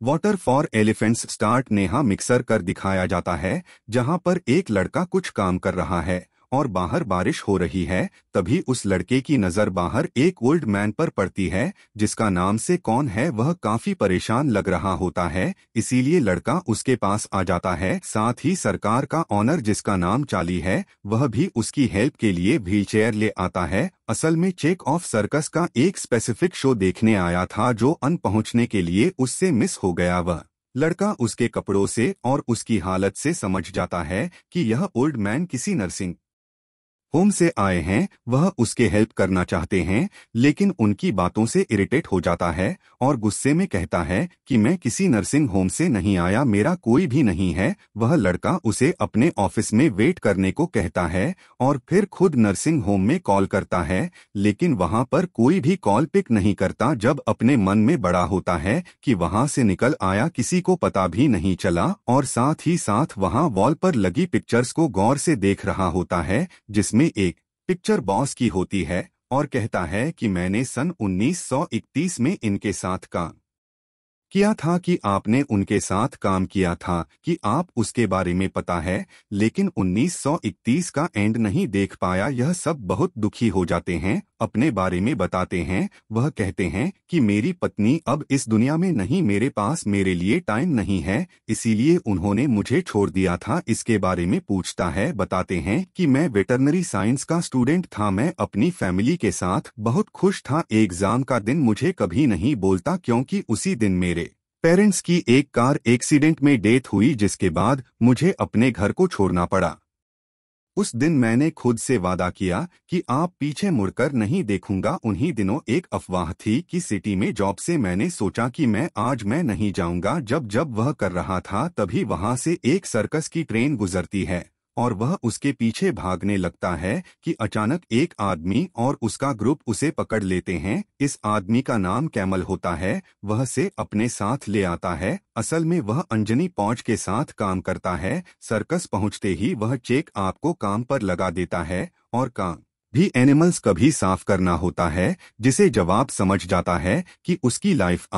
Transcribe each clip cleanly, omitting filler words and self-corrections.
Water for elephants start Neha mixer कर दिखाया जाता है जहां पर एक लड़का कुछ काम कर रहा है और बाहर बारिश हो रही है। तभी उस लड़के की नजर बाहर एक ओल्ड मैन पर पड़ती है जिसका नाम से कौन है वह काफी परेशान लग रहा होता है, इसीलिए लड़का उसके पास आ जाता है। साथ ही सरकार का ऑनर जिसका नाम चाली है वह भी उसकी हेल्प के लिए व्हीलचेयर ले आता है। असल में चेक ऑफ सर्कस का एक स्पेसिफिक शो देखने आया था जो अन पहुंचने के लिए उससे मिस हो गया। वह लड़का उसके कपड़ों से और उसकी हालत से समझ जाता है कि यह ओल्ड मैन किसी नर्सिंग होम से आए हैं। वह उसके हेल्प करना चाहते हैं लेकिन उनकी बातों से इरिटेट हो जाता है और गुस्से में कहता है कि मैं किसी नर्सिंग होम से नहीं आया, मेरा कोई भी नहीं है। वह लड़का उसे अपने ऑफिस में वेट करने को कहता है और फिर खुद नर्सिंग होम में कॉल करता है लेकिन वहां पर कोई भी कॉल पिक नहीं करता। जब अपने मन में बड़ा होता है कि वहां से निकल आया किसी को पता भी नहीं चला और साथ ही साथ वहां वॉल पर लगी पिक्चर्स को गौर से देख रहा होता है जिसमें एक पिक्चर बॉस की होती है और कहता है कि मैंने सन 1931 में इनके साथ काम किया था। कि आपने उनके साथ काम किया था कि आप उसके बारे में पता है लेकिन 1931 का एंड नहीं देख पाया। यह सब बहुत दुखी हो जाते हैं, अपने बारे में बताते हैं। वह कहते हैं कि मेरी पत्नी अब इस दुनिया में नहीं, मेरे पास मेरे लिए टाइम नहीं है इसीलिए उन्होंने मुझे छोड़ दिया था। इसके बारे में पूछता है, बताते हैं कि मैं वेटरनरी साइंस का स्टूडेंट था, मैं अपनी फैमिली के साथ बहुत खुश था। एग्जाम का दिन मुझे कभी नहीं बोलता क्योंकि उसी दिन मेरे पेरेंट्स की एक कार एक्सीडेंट में डेथ हुई जिसके बाद मुझे अपने घर को छोड़ना पड़ा। उस दिन मैंने खुद से वादा किया कि आप पीछे मुड़कर नहीं देखूंगा। उन्हीं दिनों एक अफवाह थी कि सिटी में जॉब से मैंने सोचा कि मैं नहीं जाऊंगा। जब जब वह कर रहा था तभी वहां से एक सर्कस की ट्रेन गुजरती है और वह उसके पीछे भागने लगता है कि अचानक एक आदमी और उसका ग्रुप उसे पकड़ लेते हैं। इस आदमी का नाम कैमल होता है, वह से अपने साथ ले आता है। असल में वह अंजनी पौज के साथ काम करता है। सर्कस पहुंचते ही वह चेक आपको काम पर लगा देता है और काम भी एनिमल्स कभी साफ करना होता है, जिसे जवाब समझ जाता है कि उसकी लाइफ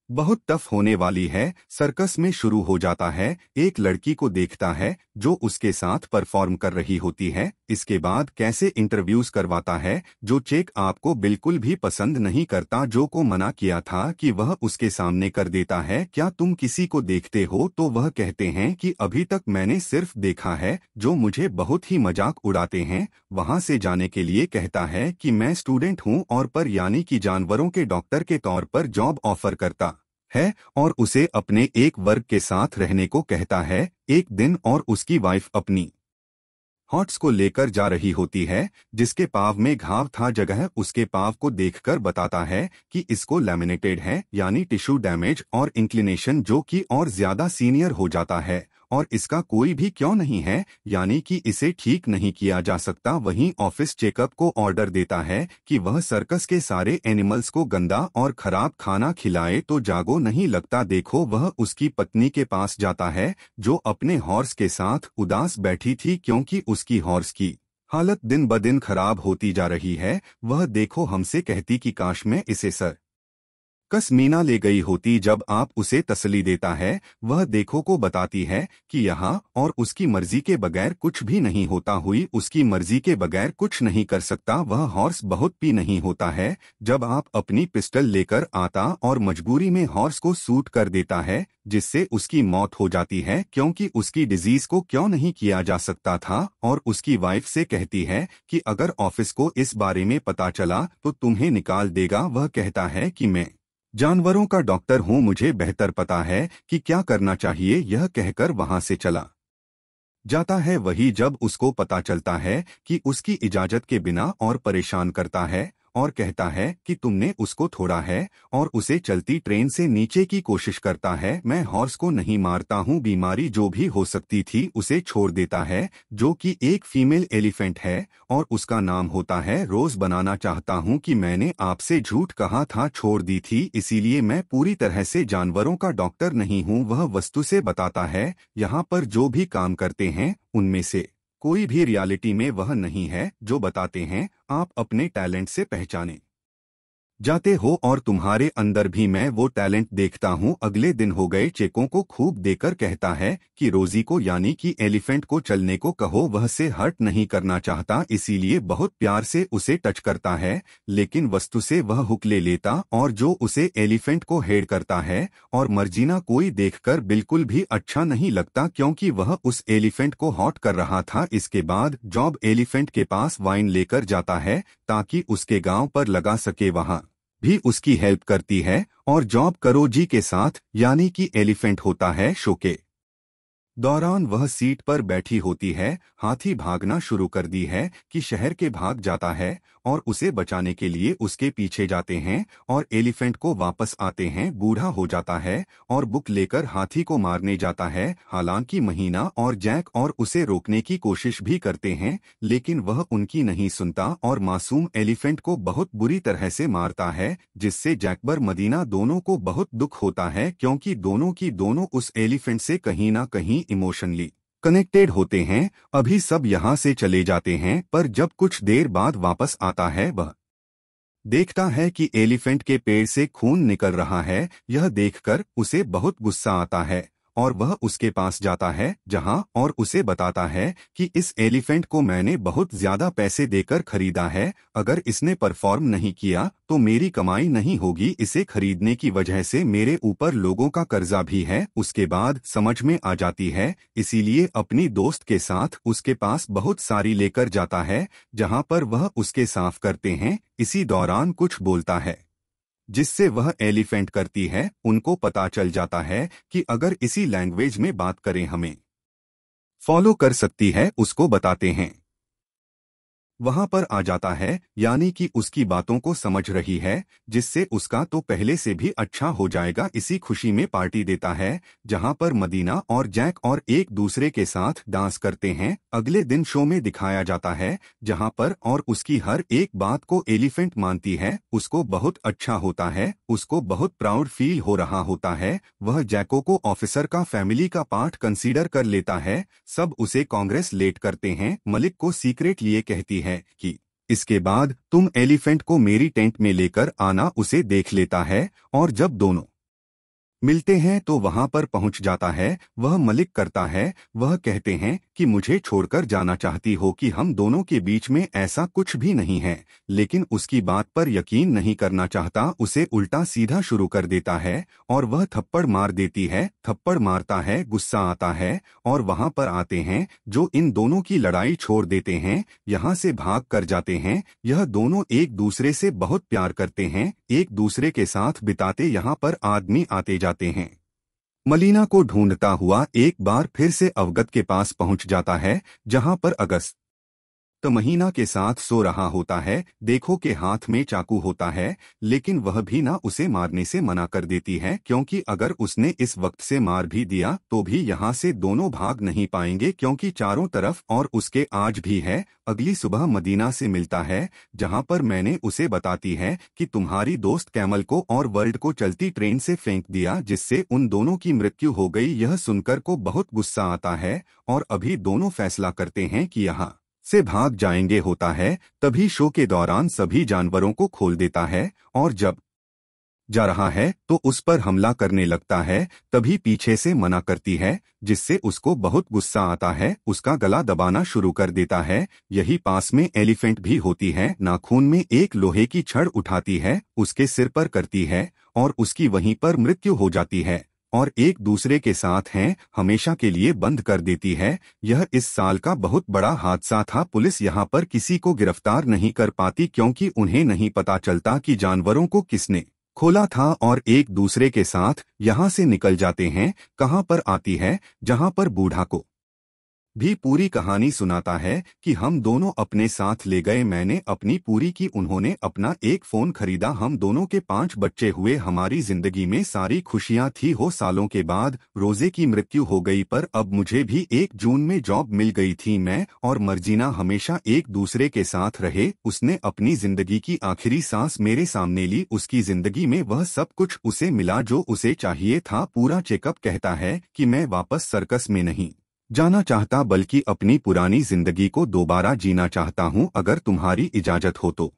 बहुत टफ होने वाली है। सर्कस में शुरू हो जाता है, एक लड़की को देखता है जो उसके साथ परफॉर्म कर रही होती है। इसके बाद कैसे इंटरव्यूज करवाता है जो चेक आपको बिल्कुल भी पसंद नहीं करता, जो को मना किया था कि वह उसके सामने कर देता है। क्या तुम किसी को देखते हो? तो वह कहते हैं कि अभी तक मैंने सिर्फ देखा है, जो मुझे बहुत ही मजाक उड़ाते हैं। वहां से जाने के लिए कहता है कि मैं स्टूडेंट हूं और पर यानी कि जानवरों के डॉक्टर के तौर पर जॉब ऑफर करता है और उसे अपने एक वर्ग के साथ रहने को कहता है। एक दिन और उसकी वाइफ अपनी हॉट्स को लेकर जा रही होती है जिसके पाव में घाव था। जगह उसके पाव को देखकर बताता है कि इसको लैमिनेटेड है यानी टिश्यू डैमेज और इंक्लिनेशन, जो कि और ज्यादा सीनियर हो जाता है और इसका कोई भी क्यों नहीं है, यानी कि इसे ठीक नहीं किया जा सकता। वहीं ऑफिस चेकअप को ऑर्डर देता है कि वह सर्कस के सारे एनिमल्स को गंदा और खराब खाना खिलाए। तो जागो नहीं लगता देखो, वह उसकी पत्नी के पास जाता है जो अपने हॉर्स के साथ उदास बैठी थी क्योंकि उसकी हॉर्स की हालत दिन ब दिन खराब होती जा रही है। वह देखो हमसे कहती कि काश मैं इसे कस मीना ले गई होती। जब आप उसे तसल्ली देता है, वह देखो को बताती है कि यहाँ और उसकी मर्जी के बगैर कुछ भी नहीं होता, हुई उसकी मर्जी के बगैर कुछ नहीं कर सकता। वह हॉर्स बहुत पी नहीं होता है। जब आप अपनी पिस्टल लेकर आता और मजबूरी में हॉर्स को शूट कर देता है जिससे उसकी मौत हो जाती है क्योंकि उसकी डिजीज को क्यों नहीं किया जा सकता था। और उसकी वाइफ से कहती है कि अगर ऑफिस को इस बारे में पता चला तो तुम्हें निकाल देगा। वह कहता है कि मैं जानवरों का डॉक्टर हूं, मुझे बेहतर पता है कि क्या करना चाहिए। यह कहकर वहां से चला जाता है। वही जब उसको पता चलता है कि उसकी इजाजत के बिना और परेशान करता है और कहता है कि तुमने उसको छोड़ा है और उसे चलती ट्रेन से नीचे की कोशिश करता है। मैं हॉर्स को नहीं मारता हूँ, बीमारी जो भी हो सकती थी उसे छोड़ देता है, जो कि एक फीमेल एलिफेंट है और उसका नाम होता है रोज। बनाना चाहता हूँ कि मैंने आपसे झूठ कहा था, छोड़ दी थी, इसीलिए मैं पूरी तरह से जानवरों का डॉक्टर नहीं हूँ। वह वस्तु से बताता है यहाँ पर जो भी काम करते हैं उनमें से कोई भी रियलिटी में वह नहीं है जो बताते हैं। आप अपने टैलेंट से पहचानें। जाते हो और तुम्हारे अंदर भी मैं वो टैलेंट देखता हूँ। अगले दिन हो गए चेकों को खूब देकर कहता है कि रोजी को यानी कि एलिफेंट को चलने को कहो। वह से हर्ट नहीं करना चाहता, इसीलिए बहुत प्यार से उसे टच करता है, लेकिन वस्तु से वह हुक ले लेता और जो उसे एलिफेंट को हेड करता है। और मर्जीना कोई देखकर बिल्कुल भी अच्छा नहीं लगता क्योंकि वह उस एलिफेंट को हॉट कर रहा था। इसके बाद जॉब एलिफेंट के पास वाइन लेकर जाता है ताकि उसके गांव पर लगा सके। वहां भी उसकी हेल्प करती है और जॉब करोजी के साथ यानी कि एलिफेंट होता है शो के दौरान वह सीट पर बैठी होती है। हाथी भागना शुरू कर दी है कि शहर के भाग जाता है और उसे बचाने के लिए उसके पीछे जाते हैं और एलिफेंट को वापस आते हैं। बूढ़ा हो जाता है और बुक लेकर हाथी को मारने जाता है। हालांकि महीना और जैक और उसे रोकने की कोशिश भी करते हैं, लेकिन वह उनकी नहीं सुनता और मासूम एलिफेंट को बहुत बुरी तरह से मारता है, जिससे जैकबर मदीना दोनों को बहुत दुख होता है क्योंकि दोनों की दोनों उस एलिफेंट से कहीं ना कहीं इमोशनली कनेक्टेड होते हैं। अभी सब यहाँ से चले जाते हैं, पर जब कुछ देर बाद वापस आता है वह देखता है कि एलिफेंट के पेड़ से खून निकल रहा है। यह देखकर उसे बहुत गुस्सा आता है और वह उसके पास जाता है जहां और उसे बताता है कि इस एलिफेंट को मैंने बहुत ज्यादा पैसे देकर खरीदा है। अगर इसने परफॉर्म नहीं किया तो मेरी कमाई नहीं होगी। इसे खरीदने की वजह से मेरे ऊपर लोगों का कर्जा भी है। उसके बाद समझ में आ जाती है, इसीलिए अपनी दोस्त के साथ उसके पास बहुत सारी लेकर जाता है जहां पर वह उसके साफ करते हैं। इसी दौरान कुछ बोलता है जिससे वह एलिफेंट करती है। उनको पता चल जाता है कि अगर इसी लैंग्वेज में बात करें हमें फॉलो कर सकती है। उसको बताते हैं वहां पर आ जाता है यानी कि उसकी बातों को समझ रही है, जिससे उसका तो पहले से भी अच्छा हो जाएगा। इसी खुशी में पार्टी देता है जहां पर मदीना और जैक और एक दूसरे के साथ डांस करते हैं। अगले दिन शो में दिखाया जाता है जहां पर और उसकी हर एक बात को एलिफेंट मानती है। उसको बहुत अच्छा होता है, उसको बहुत प्राउड फील हो रहा होता है। वह जैको को ऑफिसर का फैमिली का पार्ट कंसीडर कर लेता है। सब उसे कांग्रेस लेट करते हैं। मलिक को सीक्रेट लिए कहती है कि इसके बाद तुम एलिफेंट को मेरी टेंट में लेकर आना। उसे देख लेता है और जब दोनों मिलते हैं तो वहां पर पहुंच जाता है। वह मलिक करता है, वह कहते हैं कि मुझे छोड़कर जाना चाहती हो कि हम दोनों के बीच में ऐसा कुछ भी नहीं है, लेकिन उसकी बात पर यकीन नहीं करना चाहता। उसे उल्टा सीधा शुरू कर देता है और वह थप्पड़ मार देती है। थप्पड़ मारता है, गुस्सा आता है और वहां पर आते हैं जो इन दोनों की लड़ाई छोड़ देते हैं, यहाँ से भाग कर जाते हैं। यह दोनों एक दूसरे से बहुत प्यार करते हैं, एक दूसरे के साथ बिताते यहाँ पर आदमी आते जाते हैं। मलीना को ढूंढता हुआ एक बार फिर से अवगत के पास पहुंच जाता है जहां पर अगस्त तो महीना के साथ सो रहा होता है। देखो के हाथ में चाकू होता है, लेकिन वह भी ना उसे मारने से मना कर देती है क्योंकि अगर उसने इस वक्त से मार भी दिया तो भी यहाँ से दोनों भाग नहीं पाएंगे क्योंकि चारों तरफ और उसके आज भी है। अगली सुबह मदीना से मिलता है जहाँ पर मैंने उसे बताती है कि तुम्हारी दोस्त कैमल को और वर्ल्ड को चलती ट्रेन से फेंक दिया, जिससे उन दोनों की मृत्यु हो गई। यह सुनकर को बहुत गुस्सा आता है और अभी दोनों फैसला करते हैं कि यहाँ से भाग जाएंगे। होता है तभी शो के दौरान सभी जानवरों को खोल देता है और जब जा रहा है तो उस पर हमला करने लगता है। तभी पीछे से मना करती है, जिससे उसको बहुत गुस्सा आता है। उसका गला दबाना शुरू कर देता है। यही पास में एलिफेंट भी होती है। नाखून में एक लोहे की छड़ उठाती है, उसके सिर पर करती है और उसकी वहीं पर मृत्यु हो जाती है और एक दूसरे के साथ हैं हमेशा के लिए बंद कर देती है। यह इस साल का बहुत बड़ा हादसा था। पुलिस यहाँ पर किसी को गिरफ्तार नहीं कर पाती क्योंकि उन्हें नहीं पता चलता कि जानवरों को किसने खोला था और एक दूसरे के साथ यहाँ से निकल जाते हैं। कहाँ पर आती है जहाँ पर बूढ़ा को भी पूरी कहानी सुनाता है कि हम दोनों अपने साथ ले गए, मैंने अपनी पूरी की, उन्होंने अपना एक फोन खरीदा, हम दोनों के 5 बच्चे हुए, हमारी जिंदगी में सारी खुशियां थी। हो सालों के बाद रोजे की मृत्यु हो गई, पर अब मुझे भी 1 जून में जॉब मिल गई थी। मैं और मर्जीना हमेशा एक दूसरे के साथ रहे। उसने अपनी जिंदगी की आखिरी सांस मेरे सामने ली। उसकी जिंदगी में वह सब कुछ उसे मिला जो उसे चाहिए था। पूरा चेकअप कहता है कि मैं वापस सर्कस में नहीं जाना चाहता बल्कि अपनी पुरानी जिंदगी को दोबारा जीना चाहता हूं। अगर तुम्हारी इजाजत हो तो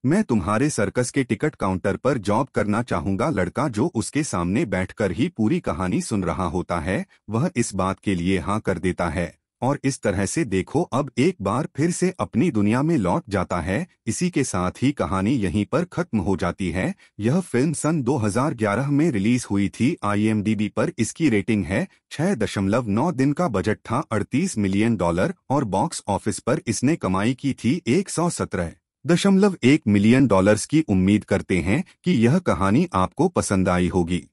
मैं तुम्हारे सर्कस के टिकट काउंटर पर जॉब करना चाहूंगा। लड़का, जो उसके सामने बैठकर ही पूरी कहानी सुन रहा होता है, वह इस बात के लिए हाँ कर देता है और इस तरह से देखो अब एक बार फिर से अपनी दुनिया में लौट जाता है। इसी के साथ ही कहानी यहीं पर खत्म हो जाती है। यह फिल्म सन 2011 में रिलीज हुई थी। IMDb पर इसकी रेटिंग है 6.9। दिन का बजट था $38 मिलियन और बॉक्स ऑफिस पर इसने कमाई की थी $117.1 मिलियन की। उम्मीद करते हैं कि यह कहानी आपको पसंद आई होगी।